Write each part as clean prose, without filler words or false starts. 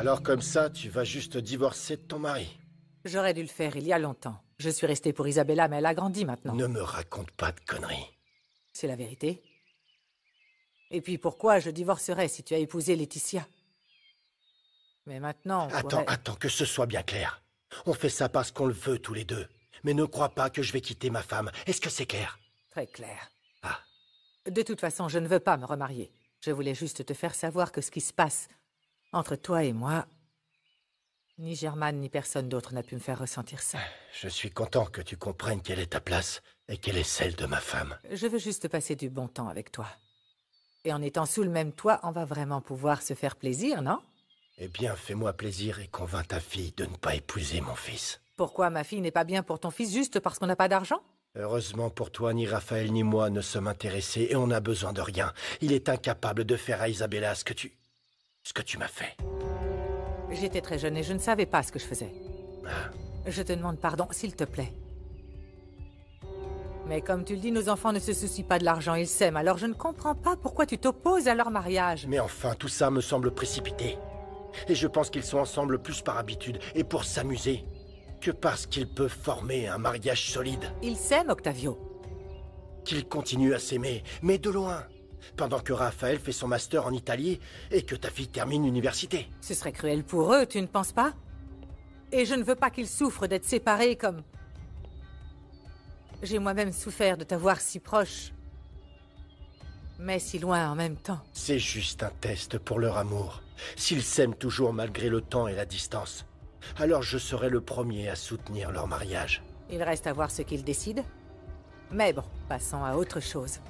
Alors comme ça, tu vas juste divorcer de ton mari. J'aurais dû le faire il y a longtemps. Je suis restée pour Isabella, mais elle a grandi maintenant. Ne me raconte pas de conneries. C'est la vérité. Et puis pourquoi je divorcerais si tu as épousé Laetitia? Mais maintenant, on pourrait... Attends, que ce soit bien clair. On fait ça parce qu'on le veut tous les deux. Mais ne crois pas que je vais quitter ma femme. Est-ce que c'est clair? Très clair. Ah. De toute façon, je ne veux pas me remarier. Je voulais juste te faire savoir que ce qui se passe entre toi et moi, ni Germaine ni personne d'autre n'a pu me faire ressentir ça. Je suis content que tu comprennes quelle est ta place et quelle est celle de ma femme. Je veux juste passer du bon temps avec toi. Et en étant sous le même toit, on va vraiment pouvoir se faire plaisir, non? Eh bien, fais-moi plaisir et convainc ta fille de ne pas épouser mon fils. Pourquoi ma fille n'est pas bien pour ton fils juste parce qu'on n'a pas d'argent? Heureusement pour toi, ni Raphaël ni moi ne sommes intéressés et on n'a besoin de rien. Il est incapable de faire à Isabella ce que tu m'as fait. J'étais très jeune et je ne savais pas ce que je faisais. Ah. Je te demande pardon, s'il te plaît. Mais comme tu le dis, nos enfants ne se soucient pas de l'argent, ils s'aiment. Alors je ne comprends pas pourquoi tu t'opposes à leur mariage. Mais enfin, tout ça me semble précipité. Et je pense qu'ils sont ensemble plus par habitude et pour s'amuser que parce qu'ils peuvent former un mariage solide. Ils s'aiment, Octavio. Qu'ils continuent à s'aimer, mais de loin. Pendant que Raphaël fait son master en Italie et que ta fille termine l'université. Ce serait cruel pour eux, tu ne penses pas? Et je ne veux pas qu'ils souffrent d'être séparés comme... J'ai moi-même souffert de t'avoir si proche, mais si loin en même temps. C'est juste un test pour leur amour. S'ils s'aiment toujours malgré le temps et la distance, alors je serai le premier à soutenir leur mariage. Il reste à voir ce qu'ils décident. Mais bon, passons à autre chose.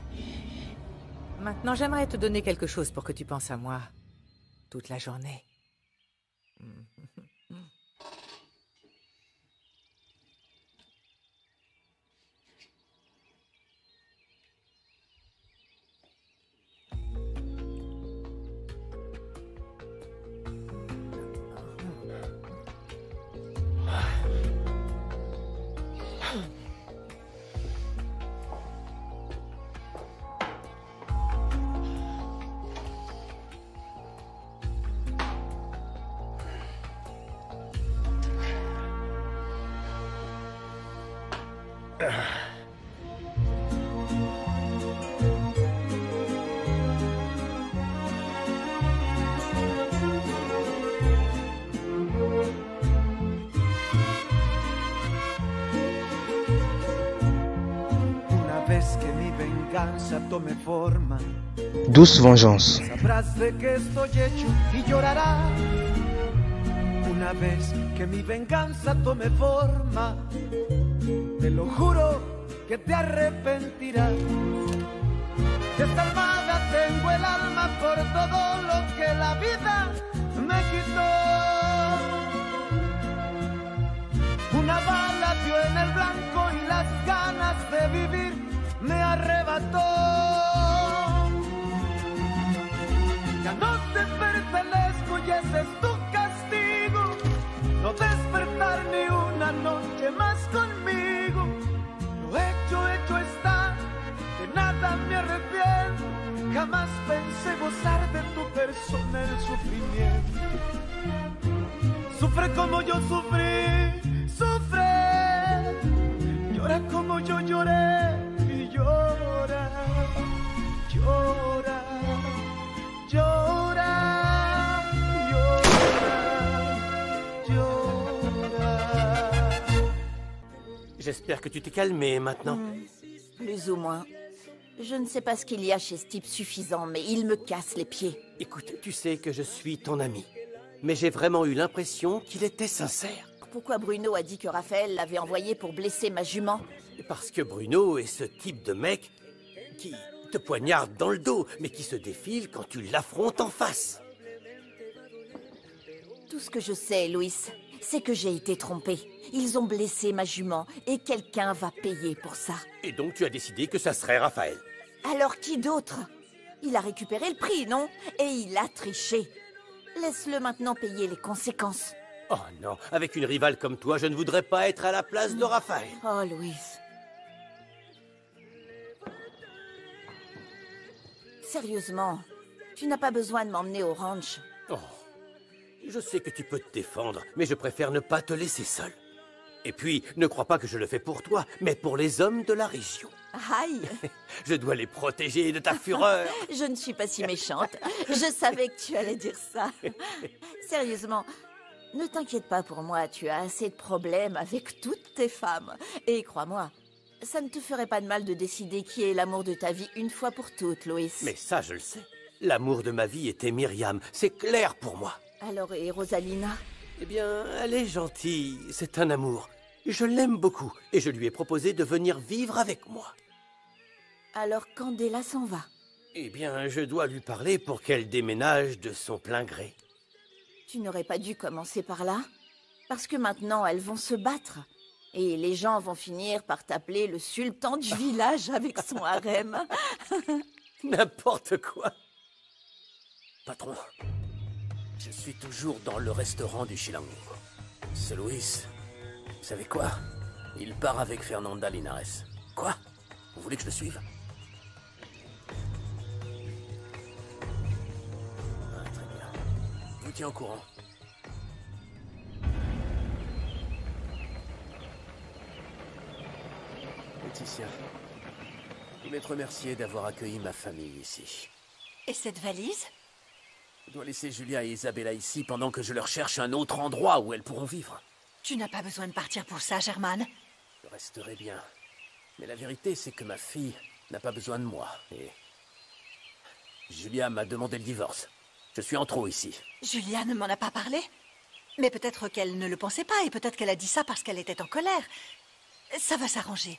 Maintenant, j'aimerais te donner quelque chose pour que tu penses à moi toute la journée. Tome forma. Douce vengeance. Sabrás de que estoy hecho y llorarás. Una vez que mi venganza tome forma, te lo juro que te arrepentirás. Desalmada tengo el alma por todo lo que la vida me quitó. Una bala dio en el blanco y las ganas de vivir me arrebató. Ya no te pertenezco y ese es tu castigo. No despertar ni una noche más conmigo. Lo hecho está, de nada me arrepiento. Jamás pensé gozar de tu persona el sufrimiento. Sufre como yo sufrí, sufre. Llora como yo lloré. Llora, llora, llora, llora, llora. J'espère que tu t'es calmé maintenant. Plus ou moins. Je ne sais pas ce qu'il y a chez ce type suffisant, mais il me casse les pieds. Écoute, tu sais que je suis ton ami. Mais j'ai vraiment eu l'impression qu'il était sincère. Pourquoi Bruno a dit que Raphaël l'avait envoyé pour blesser ma jument? Parce que Bruno est ce type de mec qui te poignarde dans le dos, mais qui se défile quand tu l'affrontes en face. Tout ce que je sais, Louis, c'est que j'ai été trompée. Ils ont blessé ma jument et quelqu'un va payer pour ça. Et donc tu as décidé que ça serait Raphaël. Alors qui d'autre? Il a récupéré le prix, non? Et il a triché. Laisse-le maintenant payer les conséquences. Oh non, avec une rivale comme toi, je ne voudrais pas être à la place de Raphaël. Oh, Louis. Sérieusement, tu n'as pas besoin de m'emmener au ranch. Oh, Je sais que tu peux te défendre, mais je préfère ne pas te laisser seul. Et puis, ne crois pas que je le fais pour toi, mais pour les hommes de la région. Aïe! Je dois les protéger de ta fureur. Je ne suis pas si méchante. Je savais que tu allais dire ça. Sérieusement, ne t'inquiète pas pour moi. Tu as assez de problèmes avec toutes tes femmes. Et crois-moi, ça ne te ferait pas de mal de décider qui est l'amour de ta vie une fois pour toutes, Louis. Mais ça, je le sais. L'amour de ma vie était Myriam. C'est clair pour moi. Alors, et Rosalina? Eh bien, elle est gentille. C'est un amour. Je l'aime beaucoup. Et je lui ai proposé de venir vivre avec moi. Alors, Candela s'en va. Eh bien, je dois lui parler pour qu'elle déménage de son plein gré. Tu n'aurais pas dû commencer par là? Parce que maintenant, elles vont se battre. Et les gens vont finir par t'appeler le sultan du village avec son harem. N'importe quoi. Patron, je suis toujours dans le restaurant du Chilango. Ce Luis, vous savez quoi? Il part avec Fernanda Linares. Quoi? Vous voulez que je le suive? Ah, très bien. Je vous tiens au courant. Laetitia, je voulais te remercier d'avoir accueilli ma famille ici. Et cette valise? Je dois laisser Julia et Isabella ici pendant que je leur cherche un autre endroit où elles pourront vivre. Tu n'as pas besoin de partir pour ça, Germaine. Je resterai bien. Mais la vérité, c'est que ma fille n'a pas besoin de moi. Et Julia m'a demandé le divorce. Je suis en trop ici. Julia ne m'en a pas parlé. Mais peut-être qu'elle ne le pensait pas, et peut-être qu'elle a dit ça parce qu'elle était en colère. Ça va s'arranger.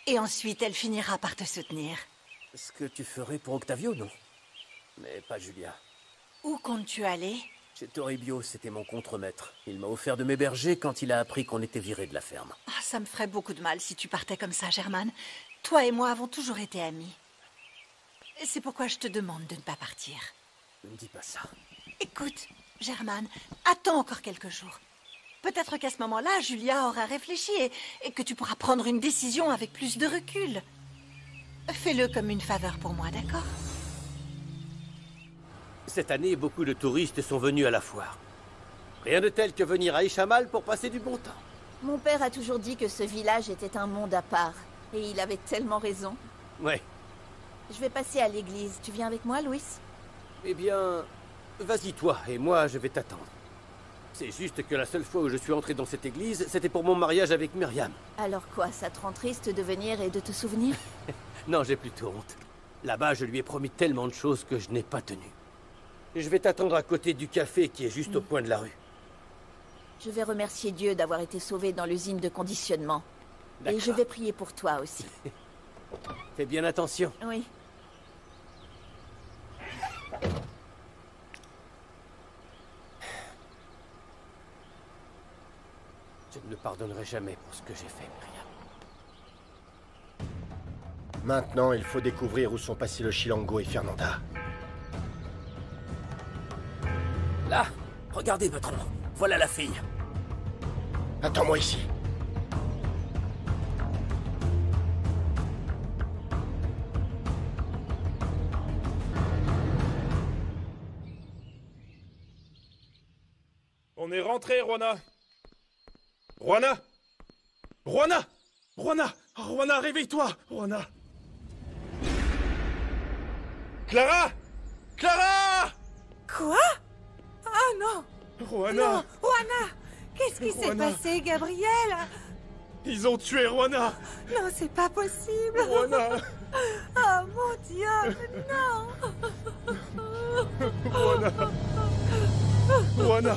Et ensuite, elle finira par te soutenir. Ce que tu ferais pour Octavio, non? Mais pas Julia. Où comptes-tu aller? Chez Toribio, c'était mon contremaître. Il m'a offert de m'héberger quand il a appris qu'on était viré de la ferme. Ah, ça me ferait beaucoup de mal si tu partais comme ça, Germaine. Toi et moi avons toujours été amis. Et c'est pourquoi je te demande de ne pas partir. Ne me dis pas ça. Écoute, Germaine, attends encore quelques jours. Peut-être qu'à ce moment-là, Julia aura réfléchi et que tu pourras prendre une décision avec plus de recul. Fais-le comme une faveur pour moi, d'accord? Cette année, beaucoup de touristes sont venus à la foire. Rien de tel que venir à Ichamal pour passer du bon temps. Mon père a toujours dit que ce village était un monde à part. Et il avait tellement raison. Ouais. Je vais passer à l'église. Tu viens avec moi, Louis? Eh bien, vas-y toi, et moi je vais t'attendre. C'est juste que la seule fois où je suis entré dans cette église, c'était pour mon mariage avec Myriam. Alors quoi, ça te rend triste de venir et de te souvenir? Non, j'ai plutôt honte. Là-bas, je lui ai promis tellement de choses que je n'ai pas tenu. Et je vais t'attendre à côté du café qui est juste au coin de la rue. Je vais remercier Dieu d'avoir été sauvé dans l'usine de conditionnement. Et je vais prier pour toi aussi. Fais bien attention. Oui. Je ne le pardonnerai jamais pour ce que j'ai fait, Myriam. Maintenant, il faut découvrir où sont passés le Chilango et Fernanda. Là, regardez, patron. Voilà la fille. Attends-moi ici. On est rentré, Juana. Juana! Juana! Juana! Juana, réveille-toi! Juana! Clara! Clara! Quoi? Ah non! Juana! Non, Juana! Qu'est-ce qui s'est Juana. passé, Gabriel? Ils ont tué Juana! Non, c'est pas possible! Juana! Oh mon Dieu, non! Juana! Juana!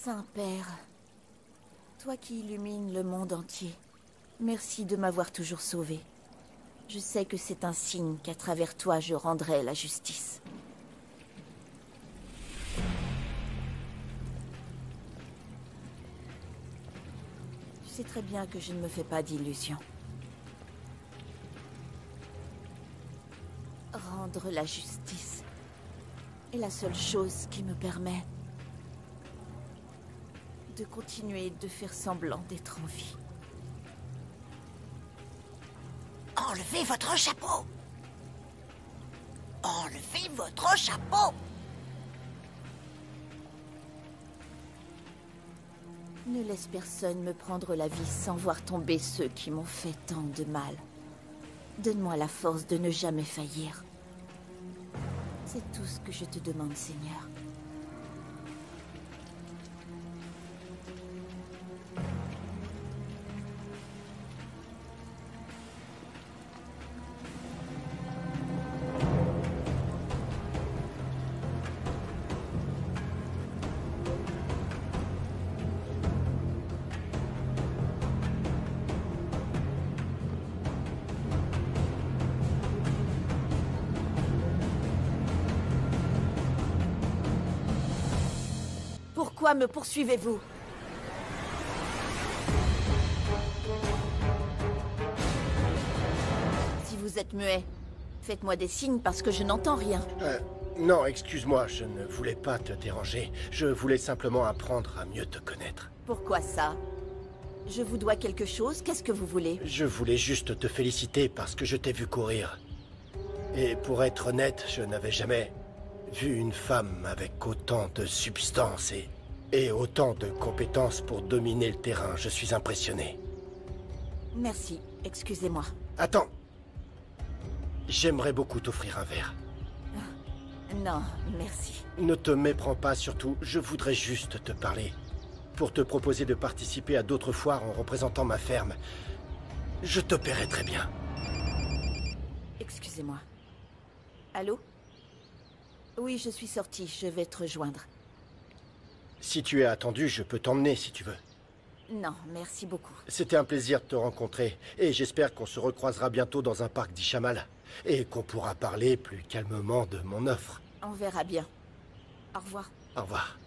Saint-Père, toi qui illumines le monde entier, merci de m'avoir toujours sauvé. Je sais que c'est un signe qu'à travers toi, je rendrai la justice. Tu sais très bien que je ne me fais pas d'illusions. Rendre la justice est la seule chose qui me permet de continuer de faire semblant d'être en vie. Enlevez votre chapeau. Enlevez votre chapeau. Ne laisse personne me prendre la vie sans voir tomber ceux qui m'ont fait tant de mal. Donne-moi la force de ne jamais faillir. C'est tout ce que je te demande, Seigneur. Pourquoi me poursuivez-vous? Si vous êtes muet, faites-moi des signes parce que je n'entends rien. Non, excuse-moi, je ne voulais pas te déranger. Je voulais simplement apprendre à mieux te connaître. Pourquoi ça? Je vous dois quelque chose? Qu'est-ce que vous voulez? Je voulais juste te féliciter parce que je t'ai vu courir. Et pour être honnête, je n'avais jamais vu une femme avec autant de substance et autant de compétences pour dominer le terrain. Je suis impressionné. Merci, excusez-moi. Attends. J'aimerais beaucoup t'offrir un verre. Non, merci. Ne te méprends pas, surtout. Je voudrais juste te parler. Pour te proposer de participer à d'autres foires en représentant ma ferme. Je te paierai très bien. Excusez-moi. Allô? Oui, je suis sortie. Je vais te rejoindre. Si tu es attendu, je peux t'emmener si tu veux. Non, merci beaucoup. C'était un plaisir de te rencontrer. Et j'espère qu'on se recroisera bientôt dans un parc d'Ishamal. Et qu'on pourra parler plus calmement de mon offre. On verra bien. Au revoir. Au revoir.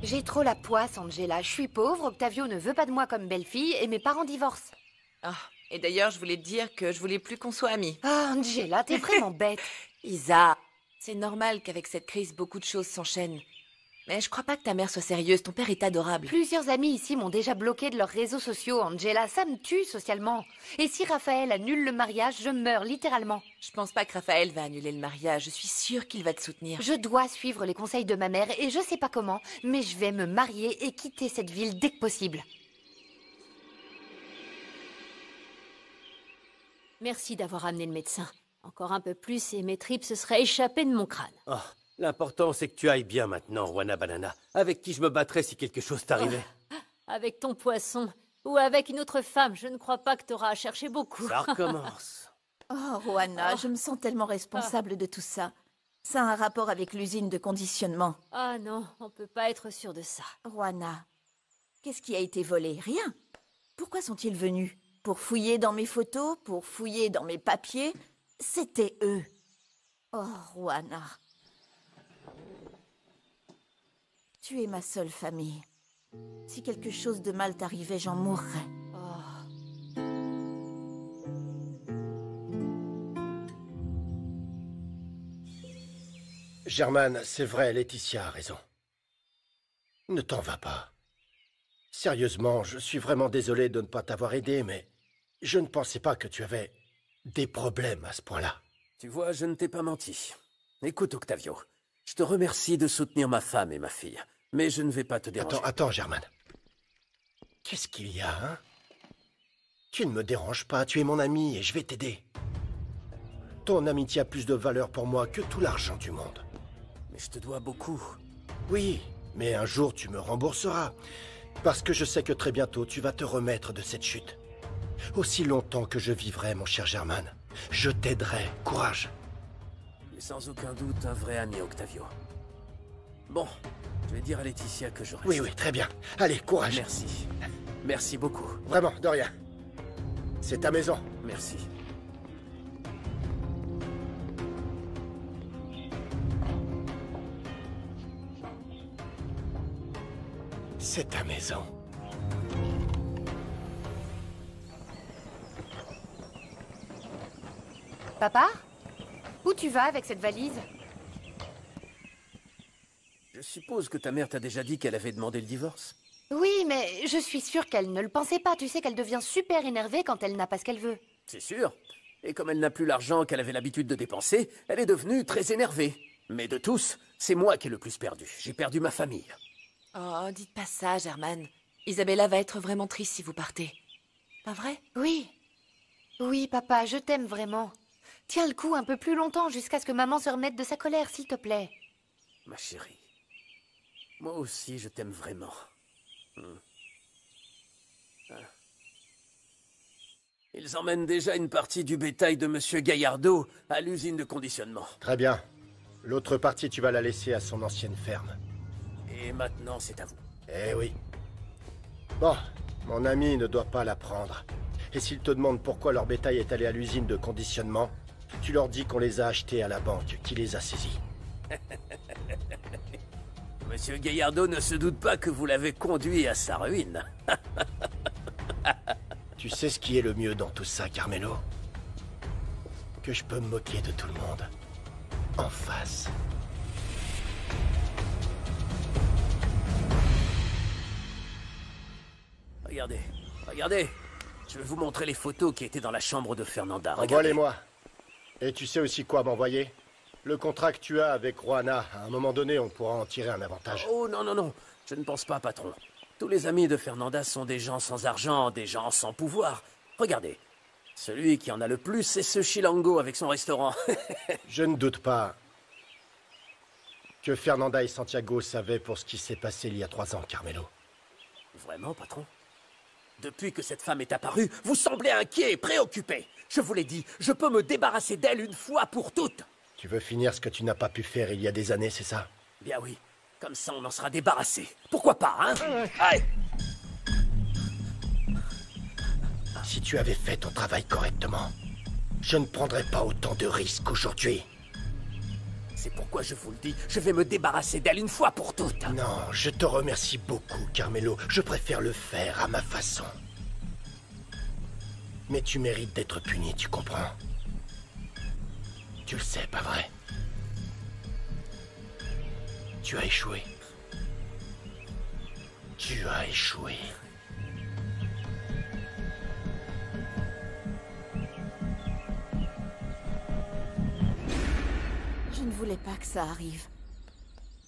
J'ai trop la poisse, Angela. Je suis pauvre, Octavio ne veut pas de moi comme belle-fille et mes parents divorcent. Ah, et d'ailleurs, je voulais te dire que je voulais plus qu'on soit amis. Ah, Angela, t'es vraiment bête. Isa, c'est normal qu'avec cette crise, beaucoup de choses s'enchaînent. Mais je crois pas que ta mère soit sérieuse, ton père est adorable. Plusieurs amis ici m'ont déjà bloqué de leurs réseaux sociaux, Angela. Ça me tue socialement. Et si Raphaël annule le mariage, je meurs littéralement. Je pense pas que Raphaël va annuler le mariage. Je suis sûre qu'il va te soutenir. Je dois suivre les conseils de ma mère et je sais pas comment, mais je vais me marier et quitter cette ville dès que possible. Merci d'avoir amené le médecin. Encore un peu plus et mes tripes se seraient échappées de mon crâne. Oh, l'important, c'est que tu ailles bien maintenant, Juana Banana. Avec qui je me battrais si quelque chose t'arrivait. Avec ton poisson. Ou avec une autre femme, je ne crois pas que t'auras à chercher beaucoup. Ça recommence. Oh, Juana, je me sens tellement responsable de tout ça. Ça a un rapport avec l'usine de conditionnement. Ah non, on peut pas être sûr de ça. Juana, qu'est-ce qui a été volé? Rien. Pourquoi sont-ils venus? Pour fouiller dans mes photos? Pour fouiller dans mes papiers? C'était eux. Oh, Juana. Tu es ma seule famille. Si quelque chose de mal t'arrivait, j'en mourrais. Germaine, c'est vrai, Laetitia a raison. Ne t'en va pas. Sérieusement, je suis vraiment désolé de ne pas t'avoir aidé, mais je ne pensais pas que tu avais des problèmes à ce point-là. Tu vois, je ne t'ai pas menti. Écoute, Octavio, je te remercie de soutenir ma femme et ma fille, mais je ne vais pas te déranger. Attends, Germaine. Qu'est-ce qu'il y a, hein? Tu ne me déranges pas, tu es mon ami et je vais t'aider. Ton amitié a plus de valeur pour moi que tout l'argent du monde. Mais je te dois beaucoup. Oui, mais un jour tu me rembourseras. Parce que je sais que très bientôt tu vas te remettre de cette chute. Aussi longtemps que je vivrai, mon cher Germain, je t'aiderai. Courage. Tu es sans aucun doute un vrai ami, Octavio. Bon, je vais dire à Laetitia que je reste. Oui, très bien. Allez, courage. Merci. Merci beaucoup. Vraiment, de rien. C'est ta maison. Merci. C'est ta maison. Papa? Où tu vas avec cette valise? Je suppose que ta mère t'a déjà dit qu'elle avait demandé le divorce. Oui, mais je suis sûre qu'elle ne le pensait pas. Tu sais qu'elle devient super énervée quand elle n'a pas ce qu'elle veut. C'est sûr. Et comme elle n'a plus l'argent qu'elle avait l'habitude de dépenser, elle est devenue très énervée. Mais de tous, c'est moi qui ai le plus perdu. J'ai perdu ma famille. Oh, dites pas ça, Germaine. Isabella va être vraiment triste si vous partez. Pas vrai? Oui. Oui, papa, je t'aime vraiment. Tiens le coup un peu plus longtemps jusqu'à ce que maman se remette de sa colère, s'il te plaît. Ma chérie, moi aussi je t'aime vraiment. Ils emmènent déjà une partie du bétail de Monsieur Gaillardeau à l'usine de conditionnement. Très bien. L'autre partie, tu vas la laisser à son ancienne ferme. Et maintenant, c'est à vous. Eh oui. Bon, mon ami ne doit pas la prendre. Et s'ils te demandent pourquoi leur bétail est allé à l'usine de conditionnement, tu leur dis qu'on les a achetés à la banque, qui les a saisis. Monsieur Gaillardeau ne se doute pas que vous l'avez conduit à sa ruine. Tu sais ce qui est le mieux dans tout ça, Carmelo? Que je peux me moquer de tout le monde. En face. Regardez, regardez. Je vais vous montrer les photos qui étaient dans la chambre de Fernanda. Envoie-les-moi. Et tu sais aussi quoi m'envoyer? Le contrat que tu as avec Juana, à un moment donné, on pourra en tirer un avantage. Oh non, non, non. Je ne pense pas, patron. Tous les amis de Fernanda sont des gens sans argent, des gens sans pouvoir. Regardez. Celui qui en a le plus, c'est ce Chilango avec son restaurant. Je ne doute pas que Fernanda et Santiago savaient pour ce qui s'est passé il y a 3 ans, Carmelo. Vraiment, patron? Depuis que cette femme est apparue, vous semblez inquiet et préoccupé. Je vous l'ai dit, je peux me débarrasser d'elle une fois pour toutes. Tu veux finir ce que tu n'as pas pu faire il y a des années, c'est ça? Bien oui. Comme ça, on en sera débarrassé. Pourquoi pas, hein? Allez! Si tu avais fait ton travail correctement, je ne prendrais pas autant de risques aujourd'hui. C'est pourquoi je vous le dis, je vais me débarrasser d'elle une fois pour toutes. Non, je te remercie beaucoup, Carmelo. Je préfère le faire à ma façon. Mais tu mérites d'être puni, tu comprends? Tu le sais, pas vrai? Tu as échoué. Tu as échoué. Je ne voulais pas que ça arrive.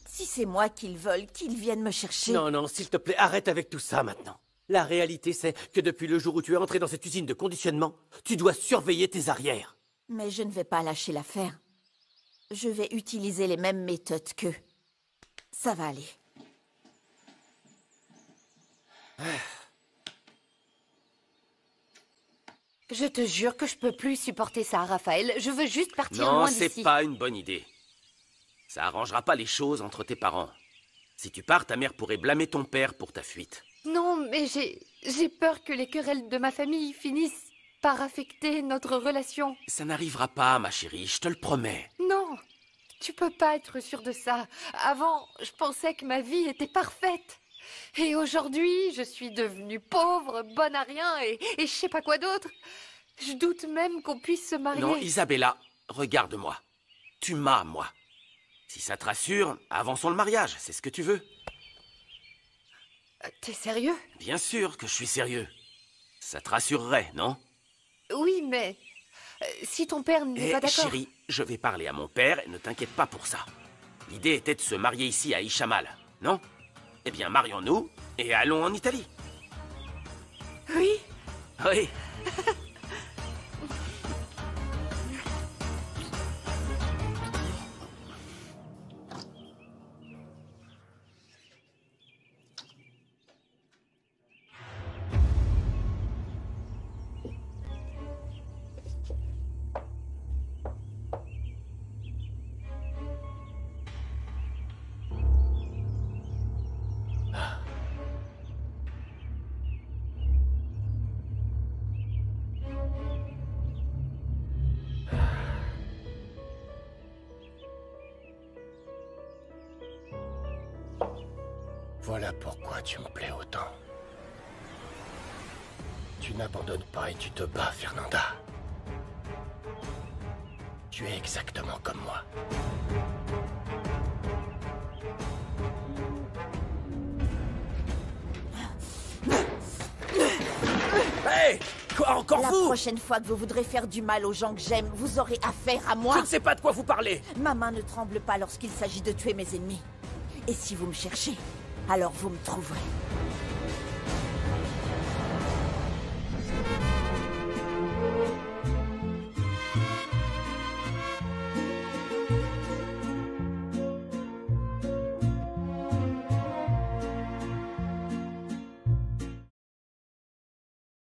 Si c'est moi qu'ils veulent, qu'ils viennent me chercher. Non, non, s'il te plaît, arrête avec tout ça maintenant. La réalité, c'est que depuis le jour où tu es entré dans cette usine de conditionnement, tu dois surveiller tes arrières. Mais je ne vais pas lâcher l'affaire. Je vais utiliser les mêmes méthodes qu'eux. Ça va aller. Je te jure que je peux plus supporter ça, Raphaël. Je veux juste partir Non, loin d'ici. c'est pas une bonne idée. Ça arrangera pas les choses entre tes parents. Si tu pars, ta mère pourrait blâmer ton père pour ta fuite. Non, mais j'ai peur que les querelles de ma famille finissent par affecter notre relation. Ça n'arrivera pas, ma chérie, je te le promets. Non, tu peux pas être sûr de ça. Avant, je pensais que ma vie était parfaite. Et aujourd'hui, je suis devenue pauvre, bonne à rien et je sais pas quoi d'autre. Je doute même qu'on puisse se marier. Non, Isabella, regarde-moi. Tu m'as, moi. Si ça te rassure, avançons le mariage, c'est ce que tu veux. T'es sérieux? Bien sûr que je suis sérieux. Ça te rassurerait, non? Oui, mais si ton père n'est pas d'accord... Chérie, je vais parler à mon père et ne t'inquiète pas pour ça. L'idée était de se marier ici à Ishamal, non? Eh bien, marions-nous et allons en Italie. Oui? Oui. Voilà pourquoi tu me plais autant. Tu n'abandonnes pas et tu te bats, Fernanda. Tu es exactement comme moi. Hey! Quoi, encore La vous? prochaine fois que vous voudrez faire du mal aux gens que j'aime, vous aurez affaire à moi. Je ne sais pas de quoi vous parlez. Ma main ne tremble pas lorsqu'il s'agit de tuer mes ennemis. Et si vous me cherchez, alors vous me trouverez.